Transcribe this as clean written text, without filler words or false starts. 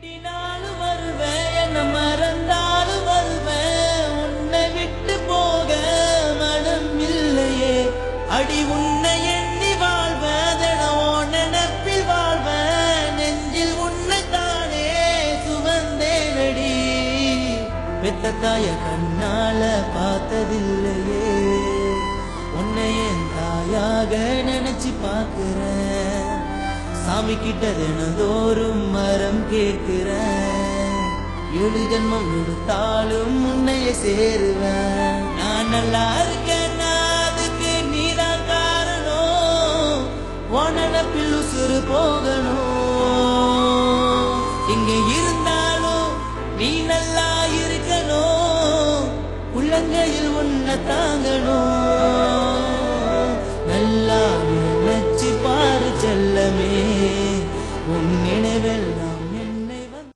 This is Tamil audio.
திட்டினாலும் வருவேன், என்ன மறந்தாலும் வருவேன், உன்னை விட்டு போக மனம் இல்லையே. அடி உன்னை எண்ணி வாழ்வேன், தினம் நினைப்பில் வாழ்வேன், நெஞ்சில் உன்னை தானே சுமந்தேனடி. பெத்த தாய கண்ணால பார்த்ததில்லையே, உன்னை என் தாயாக நினைச்சு பார்க்கிறேன். சாமி கிட்ட தினந்தோறும் மரம் கேட்கிறேன், 7 ஜென்மம் எடுத்தாலும் உன்னையே சேருவேன். நான் நல்லா இருக்கேன், அதுக்கு நீதான் காரணம், உனப்பில் உசுறு போகணும். இங்க இருந்தாலும் நீ நல்லா இருக்கணும், உள்ளங்கையில் உன்னை தாங்கணும். நல்லா நினைச்சு பாரு செல்லமே, உன் நினை